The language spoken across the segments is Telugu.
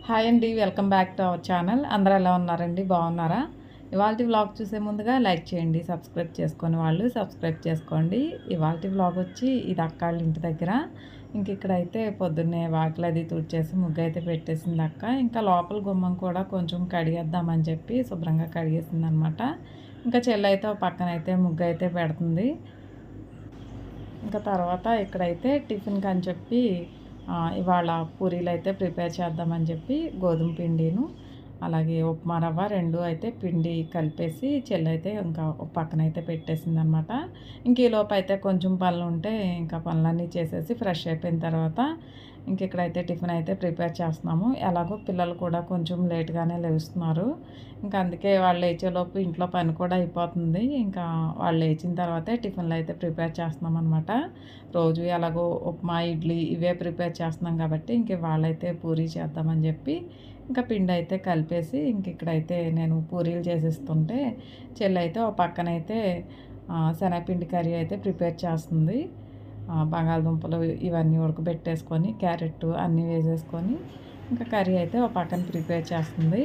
హాయ్ అండి, welcome back to our channel. అందరూ ఎలా ఉన్నారండి? బాగున్నారా? ఇవాల్టి వ్లాగ్ చూసే ముందుగా లైక్ చేయండి, సబ్స్క్రైబ్ చేసుకొని వాళ్ళు సబ్స్క్రైబ్ చేసుకోండి. ఇవాల్టి వ్లాగ్ వచ్చి ఇది అక్కాళ్ళ ఇంటి దగ్గర. ఇంక ఇక్కడైతే పొద్దున్నే వాకిలి అది తుడిచేసి ముగ్గు అయితే పెట్టేసింది అక్క. ఇంకా లోపల గుమ్మం కూడా కొంచెం కడిగేద్దామని చెప్పి శుభ్రంగా కడిగేసింది అనమాట. ఇంకా చెల్లైతే పక్కన అయితే ముగ్గు అయితే పెడుతుంది. ఇంకా తర్వాత ఇక్కడైతే టిఫిన్కి అని చెప్పి ఇవాళ పూరీలు అయితే ప్రిపేర్ చేద్దామని చెప్పి గోధుమ పిండిను అలాగే ఉప్మా రవ్వ రెండు అయితే పిండి కలిపేసి చెల్లైతే ఇంకా ఒక పక్కన అయితే పెట్టేసింది అనమాట. ఇంక ఈలోపు అయితే కొంచెం పనులు ఉంటే ఇంకా పనులన్నీ చేసేసి ఫ్రెష్ అయిపోయిన తర్వాత ఇంక ఇక్కడైతే టిఫిన్ అయితే ప్రిపేర్ చేస్తున్నాము. ఎలాగో పిల్లలు కూడా కొంచెం లేట్గానే లేస్తున్నారు. ఇంకా అందుకే వాళ్ళు లేచేలోపు ఇంట్లో పని కూడా అయిపోతుంది. ఇంకా వాళ్ళు లేచిన తర్వాతే టిఫిన్లు అయితే ప్రిపేర్ చేస్తున్నాం అనమాట. రోజు ఎలాగో ఉప్మా ఇడ్లీ ఇవే ప్రిపేర్ చేస్తున్నాం కాబట్టి ఇంక వాళ్ళైతే పూరీ చేద్దామని చెప్పి ఇంకా పిండి అయితే కలిపేసి ఇంక ఇక్కడైతే నేను పూరీలు చేసేస్తుంటే చెల్లైతే ఒక పక్కనైతే శనగపిండి కర్రీ అయితే ప్రిపేర్ చేస్తుంది. బంగాళదుంపలు ఇవన్నీ ఉడకబెట్టేసుకొని క్యారెట్ అన్నీ వేసేసుకొని ఇంకా కర్రీ అయితే ఒక పక్కన ప్రిపేర్ చేస్తుంది.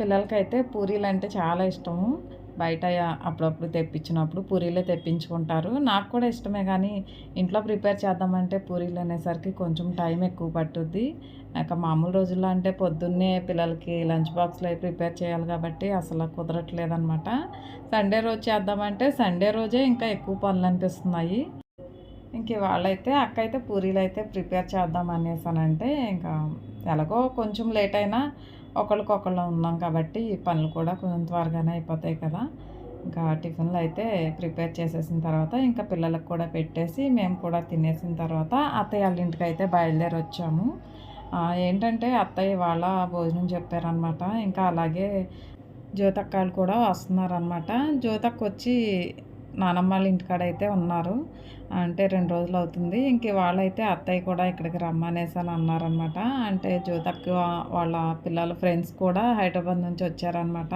పిల్లలకైతే పూరీలు అంటే చాలా ఇష్టము. బయట అప్పుడప్పుడు తెప్పించినప్పుడు పూరీలే తెప్పించుకుంటారు. నాకు కూడా ఇష్టమే కానీ ఇంట్లో ప్రిపేర్ చేద్దామంటే పూరీలు అనేసరికి కొంచెం టైం ఎక్కువ పట్టుద్ది. ఇక మామూలు రోజుల్లో అంటే పొద్దున్నే పిల్లలకి లంచ్ బాక్స్లో ప్రిపేర్ చేయాలి కాబట్టి అసలు కుదరట్లేదనమాట. సండే రోజు చేద్దామంటే సండే రోజే ఇంకా ఎక్కువ పనులు అనిపిస్తున్నాయి. ఇంక వాళ్ళైతే అక్క అయితే పూరీలు అయితే ప్రిపేర్ చేద్దాం అనేసానంటే ఇంకా ఎలాగో కొంచెం లేట్ అయినా ఒకళ్ళకొకళ్ళు ఉన్నాం కాబట్టి పనులు కూడా కొంచెం త్వరగానే అయిపోతాయి కదా. ఇంకా టిఫిన్లు అయితే ప్రిపేర్ చేసేసిన తర్వాత ఇంకా పిల్లలకు కూడా పెట్టేసి మేము కూడా తినేసిన తర్వాత అత్తయ్య వాళ్ళ ఇంటికి అయితే బయలుదేరి వచ్చాము. ఏంటంటే అత్తయ్య వాళ్ళ భోజనం చెప్పారనమాట. ఇంకా అలాగే జ్యోతక్కాయలు కూడా వస్తున్నారనమాట. జ్యోతక్క వచ్చి నానమ్మ వాళ్ళ ఇంటికాడ అయితే ఉన్నారు. అంటే 2 రోజులు అవుతుంది. ఇంక వాళ్ళైతే అత్తయ్య కూడా ఇక్కడికి రమ్మనేసి అని అన్నారనమాట. అంటే జ్యోతక్క వాళ్ళ పిల్లల ఫ్రెండ్స్ కూడా హైదరాబాద్ నుంచి వచ్చారనమాట.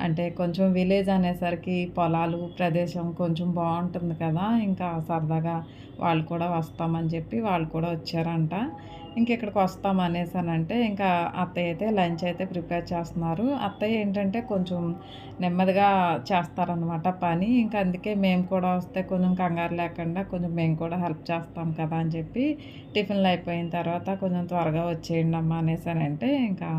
అంటే కొంచెం విలేజ్ అనేసరికి పొలాలు ప్రదేశం కొంచెం బాగుంటుంది కదా. ఇంకా సరదాగా వాళ్ళు కూడా వస్తామని చెప్పి వాళ్ళు కూడా వచ్చారంట. ఇంక ఇక్కడికి వస్తాం అనేసానంటే ఇంకా అత్తయ్య అయితే లంచ్ అయితే ప్రిపేర్ చేస్తున్నారు. అత్తయ్య ఏంటంటే కొంచెం నెమ్మదిగా చేస్తారనమాట పని. ఇంకా అందుకే మేము కూడా వస్తే కొంచెం కంగారు లేకుండా కొంచెం మేము కూడా హెల్ప్ చేస్తాం కదా అని చెప్పి టిఫిన్లు అయిపోయిన తర్వాత కొంచెం త్వరగా వచ్చేయండి అమ్మ అనేసానంటే ఇంకా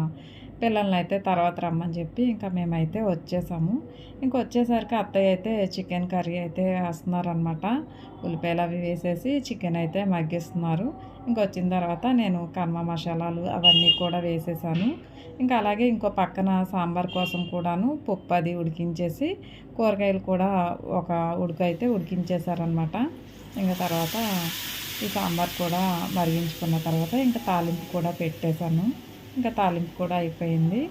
పిల్లల్ని అయితే తర్వాత రమ్మని చెప్పి ఇంకా మేమైతే వచ్చేసాము. ఇంక వచ్చేసరికి అత్తయ్య అయితే చికెన్ కర్రీ అయితే వేస్తున్నారనమాట. ఉల్లిపాయలు అవి వేసేసి చికెన్ అయితే మగ్గిస్తున్నారు. ఇంకొచ్చిన తర్వాత నేను కర్మ మసాలాలు అవన్నీ కూడా వేసేసాను. ఇంకా అలాగే ఇంకో పక్కన సాంబార్ కోసం కూడాను పప్పు అది ఉడికించేసి కూరగాయలు కూడా ఒక ఉడకైతే ఉడికించేసారనమాట. ఇంకా తర్వాత ఈ సాంబార్ కూడా మరిగించుకున్న తర్వాత ఇంకా తాలింపు కూడా పెట్టేశాను. ఇంకా తాలింపు కూడా అయిపోయింది.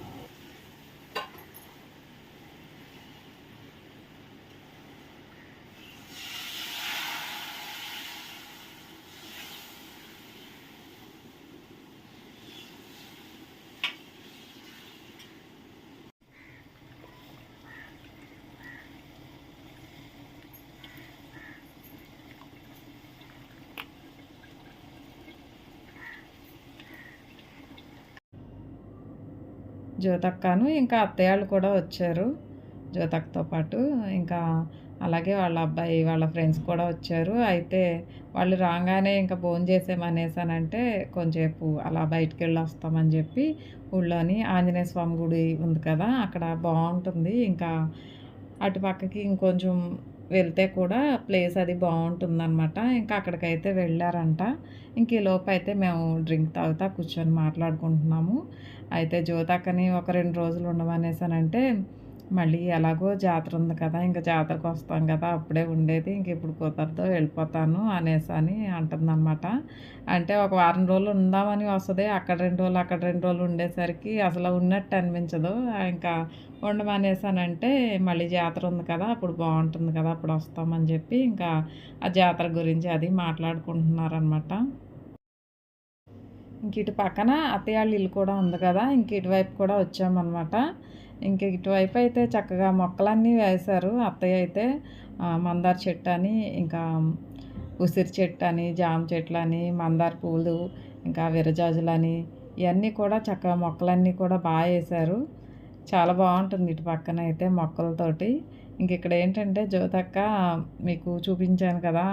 జ్యోతక్కను ఇంకా అత్తయ్య కూడా వచ్చారు జ్యోతక్కతో పాటు. ఇంకా అలాగే వాళ్ళ అబ్బాయి వాళ్ళ ఫ్రెండ్స్ కూడా వచ్చారు. అయితే వాళ్ళు రాగానే ఇంకా భోంచేసేమనేసానంటే కొంచెంసేపు అలా బయటికి వెళ్ళి వస్తామని చెప్పి ఊళ్ళోని ఆంజనేయ స్వామి గుడి ఉంది కదా, అక్కడ బాగుంటుంది. ఇంకా అటుపక్కకి ఇంకొంచెం వెళ్తే కూడా ప్లేస్ అది బాగుంటుందన్నమాట. ఇంకా అక్కడికైతే వెళ్ళారంట. ఇంక ఈలోపు అయితే మేము డ్రింక్ తాగుతా కూర్చొని మాట్లాడుకుంటున్నాము. అయితే జ్యోతక్కని ఒక 2 రోజులు ఉండమనేసానంటే మళ్ళీ ఎలాగో జాతర ఉంది కదా! ఇంక జాతరకు వస్తాం కదా! అప్పుడే ఉండేది. ఇంక ఇప్పుడు కుదరదు వెళ్ళిపోతాను అనేసని అంటుందనమాట. అంటే ఒక వారం రోజులు ఉందామని వస్తది. అక్కడ 2 రోజులు, అక్కడ 2 రోజులు ఉండేసరికి అసలు ఉన్నట్టు అనిపించదు. ఇంకా ఉండమనేసానంటే మళ్ళీ జాతర ఉంది కదా! అప్పుడు బావుంటుంది కదా! అప్పుడు వస్తామని చెప్పి ఇంకా ఆ జాతర గురించి అది మాట్లాడుకుంటున్నారనమాట. ఇంక ఇటు పక్కన అత్తయ్య వాళ్ళ ఇల్లు కూడా ఉంది కదా! ఇంక ఇటువైపు కూడా వచ్చామనమాట. ఇంక ఇటువైపు అయితే చక్కగా మొక్కలన్నీ వేశారు అత్తయ్య అయితే. మందార చెట్టని, ఇంకా ఉసిరి చెట్టని, జామ చెట్లని, మందార పూలు, ఇంకా విరజాజులని ఇయన్నీ కూడా చక్కగా మొక్కలన్నీ కూడా ఏశారు. చాలా బావుంటుంది ఇటు పక్కన అయితే మొక్కలతోటి. ఇంకిక్కడేంటంటే జ్యోతక్క మీకు చూపించాను కదా!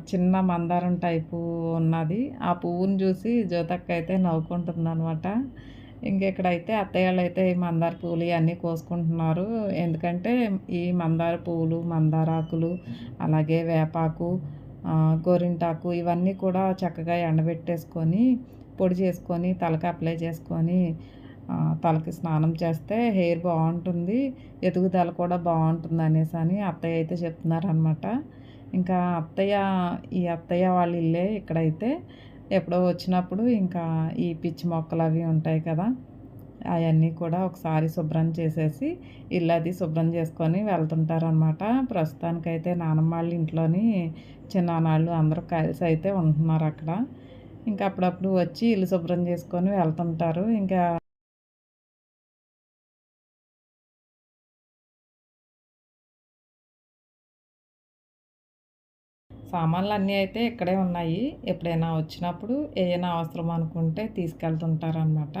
చిన్న మందారం టైపు ఉన్నది. ఆ పువ్వుని చూసి జ్యోతక్క అయితే నవ్వుకుంటుందనమాట. ఇంకిక్కడైతే అత్తయ్యోళ్ళైతే ఈ మందార పూలు ఇయన్నీ కోసుకుంటున్నారు. ఎందుకంటే ఈ మందార పువ్వులు, మందారాకులు, అలాగే వేపాకు, గోరింటాకు ఇవన్నీ కూడా చక్కగా ఎండబెట్టేసుకొని, పొడి చేసుకొని, తలకి అప్లై చేసుకొని తలకి స్నానం చేస్తే హెయిర్ బావుంటుంది. ఎదుగుదల కూడా బావుంటుందనేసని అత్తయ్య అయితే చెప్తున్నారనమాట. ఇంకా ఈ అత్తయ్య వాళ్ళ ఇల్లే ఇక్కడైతే. ఎప్పుడో వచ్చినప్పుడు ఇంకా ఈ పిచ్చి మొక్కలవి ఉంటాయి కదా! అయన్నీ కూడా ఒకసారి శుభ్రం చేసేసి, ఇల్లది శుభ్రం చేసుకొని వెళ్తుంటారనమాట. ప్రస్తుతానికైతే నానమ్మ వాళ్ళ ఇంట్లోని చిన్నాన్నాళ్ళు అందరూ కలిసయితే ఉంటున్నారక్కడ. ఇంకా అప్పుడప్పుడు వచ్చి ఇల్లు శుభ్రం చేసుకొని వెళ్తుంటారు. ఇంకా సామాన్లన్నీ అయితే ఇక్కడే ఉన్నాయి. ఎప్పుడైనా వచ్చినప్పుడు ఏయైనా అవసరం అనుకుంటే తీసుకెళ్తుంటారనమాట.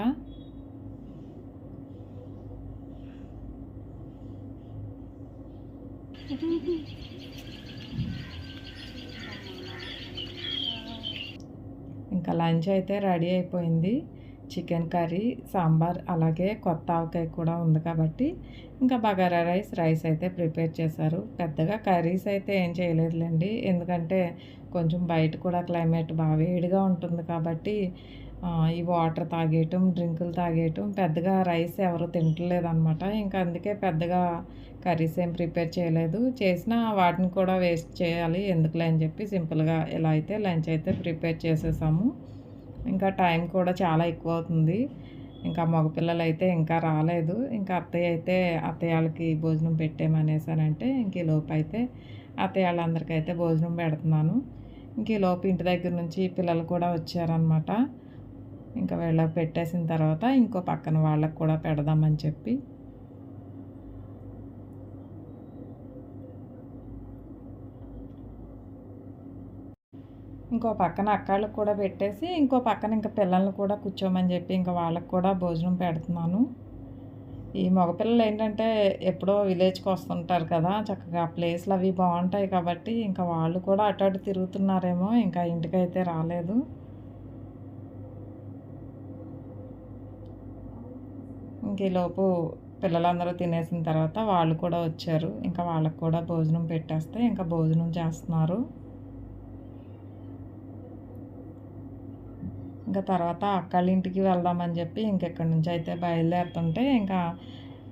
ఇంకా లంచ్ అయితే రెడీ అయిపోయింది. చికెన్ కర్రీ, సాంబార్ అలాగే కొత్త ఆవకాయ కూడా ఉంది కాబట్టి ఇంకా బగారా రైస్ అయితే ప్రిపేర్ చేశారు. పెద్దగా కర్రీస్ అయితే ఏం చేయలేదులెండి. ఎందుకంటే కొంచెం బయట కూడా క్లైమేట్ వేడిగా ఉంటుంది కాబట్టి ఈ వాటర్ తాగేయటం, డ్రింకులు తాగేయటం పెద్దగా రైస్ ఎవరు తింటలేదనమాట. ఇంకా అందుకే పెద్దగా కర్రీస్ ఏం ప్రిపేర్ చేయలేదు. చేసినా వాటిని కూడా వేస్ట్ చేయాలి ఎందుకులే అని చెప్పి సింపుల్‌గా ఇలా అయితే లంచ్ అయితే ప్రిపేర్ చేసేసాము. ఇంకా టైం కూడా చాలా ఎక్కువవుతుంది. ఇంకా మగపిల్లలైతే ఇంకా రాలేదు. ఇంకా అత్తయ్య అయితే అత్తయ్య ఆళ్ళకి భోజనం పెట్టేమనేసానంటే ఇంక ఈలోపైతే అత్తయ్య ఆళ్ళందరికైతే భోజనం పెడుతున్నాను. ఇంక ఈలోపు ఇంటి దగ్గర నుంచి పిల్లలు కూడా వచ్చారనమాట. ఇంకా వీళ్ళకి పెట్టేసిన తర్వాత ఇంకో పక్కన వాళ్ళకి కూడా పెడదామని చెప్పి ఇంకో పక్కన అక్కాళ్ళకి కూడా పెట్టేసి, ఇంకో పక్కన ఇంక పిల్లల్ని కూడా కూర్చోమని చెప్పి ఇంక వాళ్ళకి కూడా భోజనం పెడుతున్నాను. ఈ మగపిల్లలేంటంటే ఎప్పుడో విలేజ్‌కి వస్తుంటారు కదా! చక్కగా ప్లేస్‌లు అవి బావుంటాయి కాబట్టి ఇంకా వాళ్ళు కూడా అటు అటు తిరుగుతున్నారేమో ఇంకా ఇంటికైతే రాలేదు. ఇంక ఈలోపు పిల్లలందరూ తినేసిన తర్వాత వాళ్ళు కూడా వచ్చారు. ఇంకా వాళ్ళకి కూడా భోజనం పెట్టేస్తే ఇంకా భోజనం చేస్తున్నారు. ఇంకా తర్వాత అక్కోళ్ళ ఇంటికి వెళ్దామని చెప్పి ఇంకెక్కడి నుంచి అయితే బయలుదేరుతుంటే ఇంకా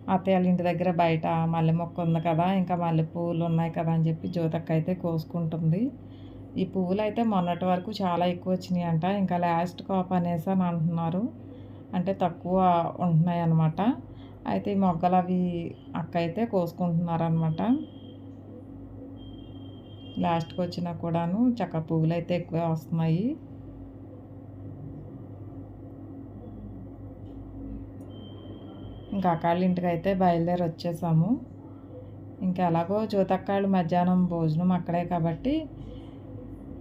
అత్తయ్య వాళ్ళ ఇంటి దగ్గర బయట మల్లె మొక్క ఉంది కదా! ఇంకా మల్లె పువ్వులు ఉన్నాయి కదా అని చెప్పి జ్యోతక్క అయితే కోసుకుంటుంది. ఈ పువ్వులైతే మొన్నటి వరకు చాలా ఎక్కువ వచ్చినాయంట. ఇంకా లాస్ట్ కాప్ అనేసని అంటున్నారు. అంటే తక్కువ ఉంటున్నాయన్నమాట. అయితే ఈ మొగ్గలవి అక్క అయితే కోసుకుంటున్నారనమాట. లాస్ట్‌కొచ్చినా కూడాను చక్కగా పువ్వులైతే ఎక్కువే వస్తున్నాయి. ఇంకా అక్కాళ్ళ ఇంటికైతే బయలుదేరి వచ్చేసాము. ఇంకా ఎలాగో జ్యోతక్కాళ్ళు మధ్యాహ్నం భోజనం అక్కడే కాబట్టి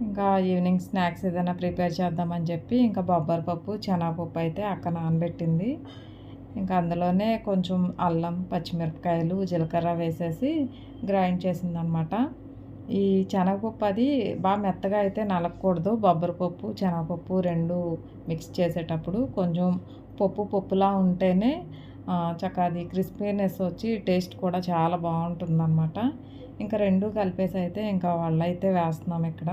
ఇంకా ఈవినింగ్ స్నాక్స్ ఏదైనా ప్రిపేర్ చేద్దామని చెప్పి ఇంకా బొబ్బరి పప్పు, శనగపప్పు అయితే అక్క నానబెట్టింది. ఇంకా అందులోనే కొంచెం అల్లం, పచ్చిమిరపకాయలు, జీలకర్ర వేసేసి గ్రైండ్ చేసిందనమాట. ఈ శనగపప్పు అది మెత్తగా అయితే నలగకూడదు. బొబ్బరి పప్పు, శనగపప్పు 2 మిక్స్ చేసేటప్పుడు కొంచెం పప్పులా ఉంటేనే చక్కగా అది క్రిస్పీనెస్ వచ్చి టేస్ట్ కూడా చాలా బావుంటుందనమాట. ఇంకా 2 కలిపేసి అయితే ఇంకా వాళ్ళైతే వేస్తున్నాం ఇక్కడ.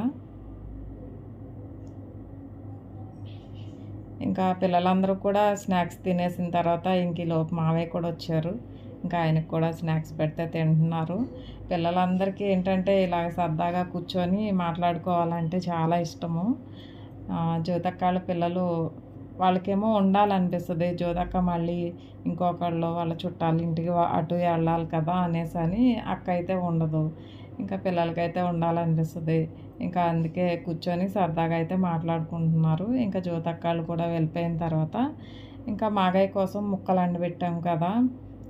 ఇంకా పిల్లలందరూ కూడా స్నాక్స్ తినేసిన తర్వాత ఇంక ఈలోపు మావయ్య కూడా వచ్చారు. ఇంకా ఆయనకు కూడా స్నాక్స్ పెడితే తింటున్నారు. పిల్లలందరికీ ఏంటంటే ఇలాగ సరదాగా కూర్చొని మాట్లాడుకోవాలంటే చాలా ఇష్టము. జ్యోతక్కాళ్ళ పిల్లలు వాళ్ళకేమో ఉండాలనిపిస్తది. జ్యోతక్క మళ్ళీ ఇంకొకళ్ళు వాళ్ళ చుట్టాల ఇంటికి అటు వెళ్ళాలి కదా అనేసని అక్క అయితే ఉండదు. ఇంకా పిల్లలకైతే ఉండాలనిపిస్తది. ఇంకా అందుకే కూర్చొని సరదాగా అయితే మాట్లాడుకుంటున్నారు. ఇంకా జ్యోతక్కాళ్ళు కూడా వెళ్ళిపోయిన తర్వాత ఇంకా మాగయ్య కోసం ముక్కలు ఎండబెట్టాం కదా!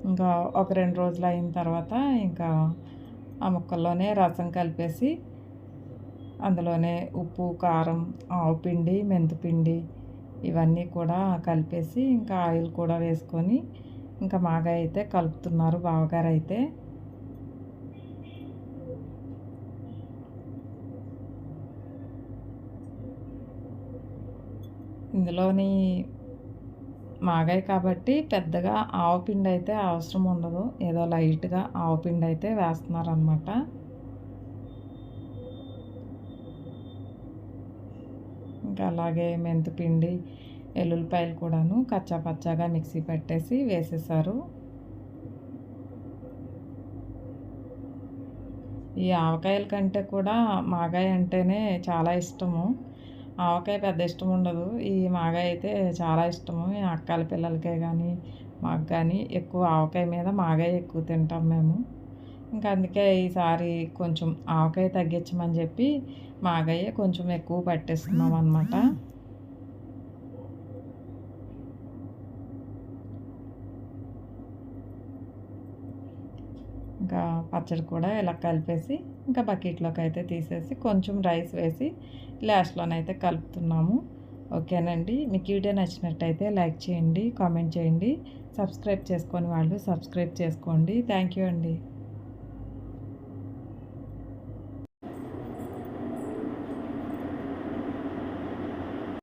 ఇంకా ఒక 2 రోజులు అయిన తర్వాత ఇంకా ఆ ముక్కల్లోనే రసం కలిపేసి అందులోనే ఉప్పు, కారం, ఆవపిండి, మెంతిపిండి ఇవన్నీ కూడా కలిపేసి ఇంకా ఆయిల్ కూడా వేసుకొని ఇంకా మాగయ్య అయితే కలుపుతున్నారు బావగారైతే. ఇందులోని మాగాయి కాబట్టి పెద్దగా ఆవపిండైతే అవసరం ఉండదు. ఏదో లైట్‌గా ఆవపిండైతే వేస్తున్నారనమాట. ఇంకా అలాగే మెంతిపిండి, ఎల్లుల్లిపాయలు కూడాను కచ్చా పచ్చాగా మిక్సీ పట్టేసి వేసేశారు. ఈ ఆవకాయల కంటే కూడా మాగాయ అంటేనే చాలా ఇష్టము. ఆవకాయ పెద్ద ఇష్టం ఉండదు. ఈ మాగాయ అయితే చాలా ఇష్టము. ఈ అక్కాల పిల్లలకే గానీ, మాకు గానీ ఎక్కువ ఆవకాయ మీద మాగాయ ఎక్కువ తింటాం మేము. ఇంకా అందుకే ఈసారి కొంచెం ఆవకాయ తగ్గించమని చెప్పి మాగాయే కొంచెం ఎక్కువ పట్టేస్తున్నాం అనమాట. ఇంకా పచ్చడి కూడా ఇలా కలిపేసి ఇంకా బకెట్లోకి అయితే తీసేసి కొంచెం రైస్ వేసి లాస్ట్లోనైతే కలుపుతున్నాము. ఓకేనండి. మీకు వీడియో నచ్చినట్టయితే లైక్ చేయండి, కామెంట్ చేయండి. సబ్స్క్రైబ్ చేసుకొని వాళ్ళు సబ్స్క్రైబ్ చేసుకోండి. థ్యాంక్ యూ అండి.